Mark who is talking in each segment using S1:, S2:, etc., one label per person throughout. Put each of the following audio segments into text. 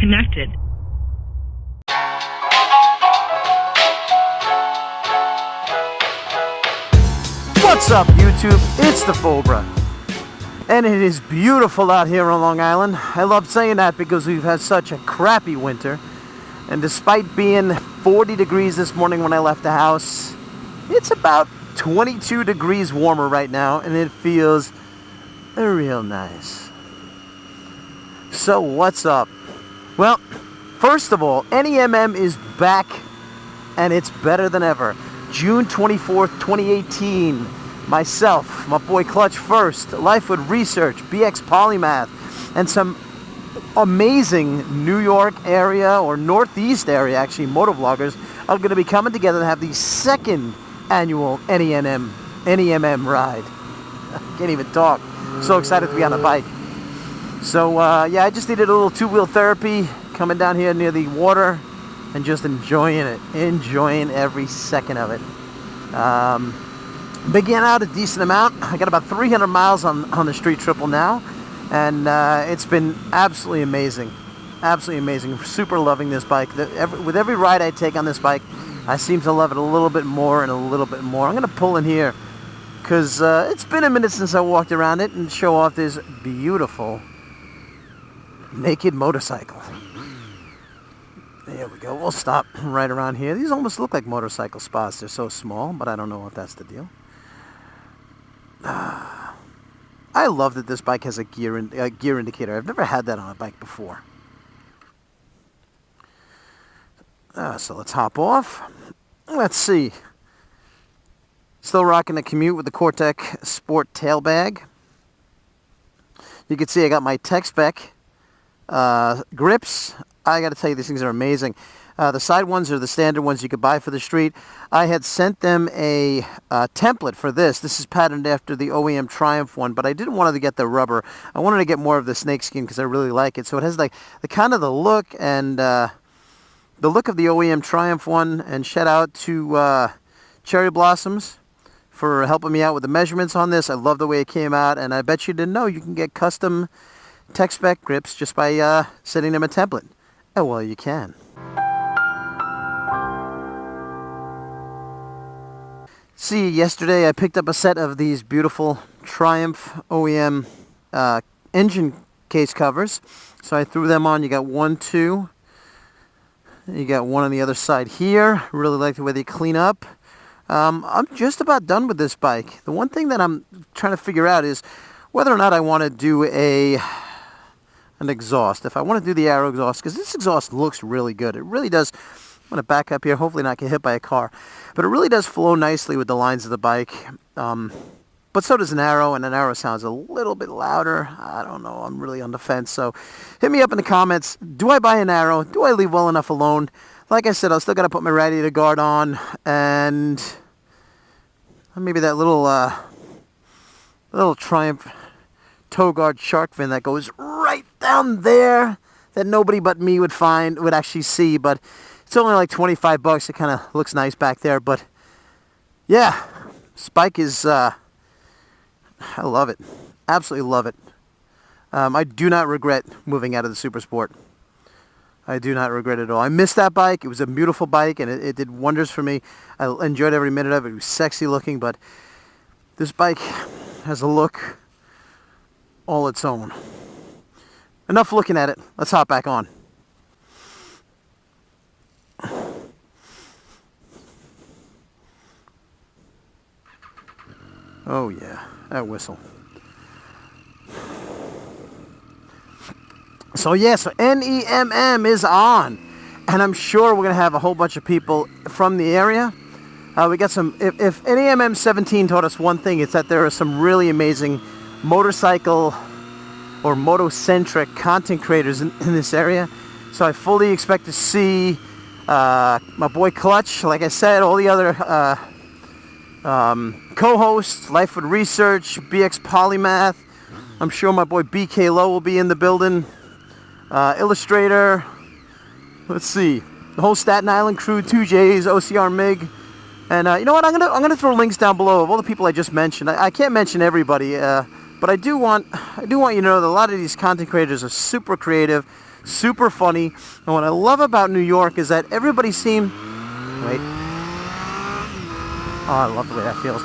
S1: connected.
S2: What's up, YouTube? It's dafobra. And it is beautiful out here on Long Island. I love saying that because we've had such a crappy winter. And despite being 40 degrees this morning when I left the house, it's about 22 degrees warmer right now, and it feels real nice. So what's up? Well, first of all, NEMM is back, and it's better than ever. June 24th, 2018. Myself, my boy Clutch First, Life with Research, BxPolymath, and some amazing New York area, or Northeast area actually, motovloggers are going to be coming together to have the second annual NEMM ride. Can't even talk. So excited to be on a bike. So yeah, I just needed a little two-wheel therapy, coming down here near the water and just enjoying it, enjoying every second of it. Began out a decent amount. I got about 300 miles on the street triple now, and it's been absolutely amazing. Absolutely amazing. Super loving this bike. With every ride I take on this bike, I seem to love it a little bit more and a little bit more. I'm going to pull in here because it's been a minute since I walked around it and show off this beautiful naked motorcycle. There we go. We'll stop right around here. These almost look like motorcycle spots. They're so small, but I don't know if that's the deal. I love that this bike has a gear indicator. I've never had that on a bike before. So let's hop off. Let's see. Still rocking the Commute with the Cortec Sport tail bag. You can see I got my Spec grips. I got to tell you, these things are amazing. The side ones are the standard ones you could buy for the street. I had sent them a template for this. This is patterned after the OEM Triumph one, but I didn't want to get the rubber. I wanted to get more of the snakeskin because I really like it. So it has like the kind of the look and the look of the OEM Triumph one. And shout out to Cherry Blossoms for helping me out with the measurements on this. I love the way it came out, and I bet you didn't know you can get custom Spec grips just by sending them a template. Oh, well, you can. See, yesterday I picked up a set of these beautiful Triumph OEM engine case covers. So I threw them on. You got 1, 2. You got one on the other side here. Really like the way they clean up. I'm just about done with this bike. The one thing that I'm trying to figure out is whether or not I want to do an exhaust. If I want to do the Arrow exhaust, because this exhaust looks really good. It really does. I'm going to back up here, hopefully not get hit by a car. But it really does flow nicely with the lines of the bike. But so does an Arrow, and an Arrow sounds a little bit louder. I don't know. I'm really on the fence. So hit me up in the comments. Do I buy an Arrow? Do I leave well enough alone? Like I said, I'll still got to put my radiator guard on. And maybe that little Triumph toe guard shark fin that goes right down there that nobody but me would actually see. But it's only like 25 bucks. It kind of looks nice back there. But yeah, this bike is, I love it. Absolutely love it. I do not regret moving out of the Super Sport. I do not regret it at all. I missed that bike. It was a beautiful bike, and it did wonders for me. I enjoyed every minute of it. It was sexy looking, but this bike has a look all its own. Enough looking at it. Let's hop back on. Oh yeah, that whistle. So yeah, so NEMM is on, and I'm sure we're gonna have a whole bunch of people from the area. We got some. If NEMM 17 taught us one thing, it's that there are some really amazing motorcycle or moto-centric content creators in this area. So I fully expect to see my boy Clutch, like I said, all the other co-hosts, Life with Research, BxPolymath. I'm sure my boy BK Low will be in the building. Illustrator. Let's see, the whole Staten Island crew, 2Js, OCR MIG, and you know what? I'm gonna throw links down below of all the people I just mentioned. I can't mention everybody, but I do want you to know that a lot of these content creators are super creative, super funny. And what I love about New York is that everybody seems... Wait. Oh, I love the way that feels.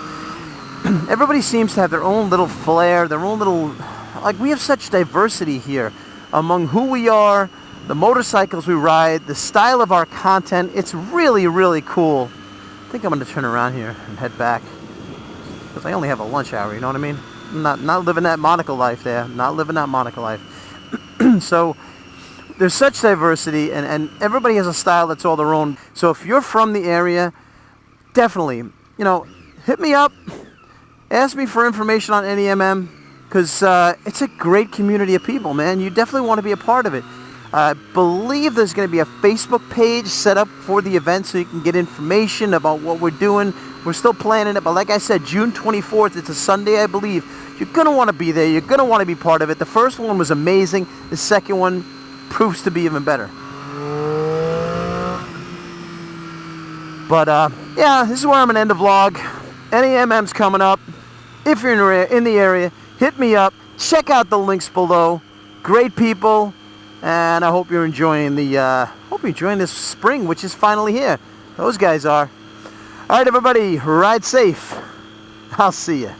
S2: Everybody seems to have their own little flair, their own little... Like, we have such diversity here among who we are, the motorcycles we ride, the style of our content. It's really, really cool. I think I'm going to turn around here and head back. Because I only have a lunch hour, you know what I mean? I'm not living that Monaco life there. Not living that Monaco life. So, there's such diversity, and everybody has a style that's all their own. So if you're from the area, definitely, you know, hit me up. Ask me for information on NEMM, because it's a great community of people, man. You definitely want to be a part of it. I believe there's going to be a Facebook page set up for the event so you can get information about what we're doing. We're still planning it, but like I said, June 24th, it's a Sunday, I believe. You're going to want to be there. You're going to want to be part of it. The first one was amazing. The second one proves to be even better. But, yeah, this is where I'm going to end the vlog. NEMM's coming up. If you're in the area, hit me up. Check out the links below. Great people. And I hope you're enjoying this spring, which is finally here. Those guys are. All right, everybody, ride safe. I'll see you.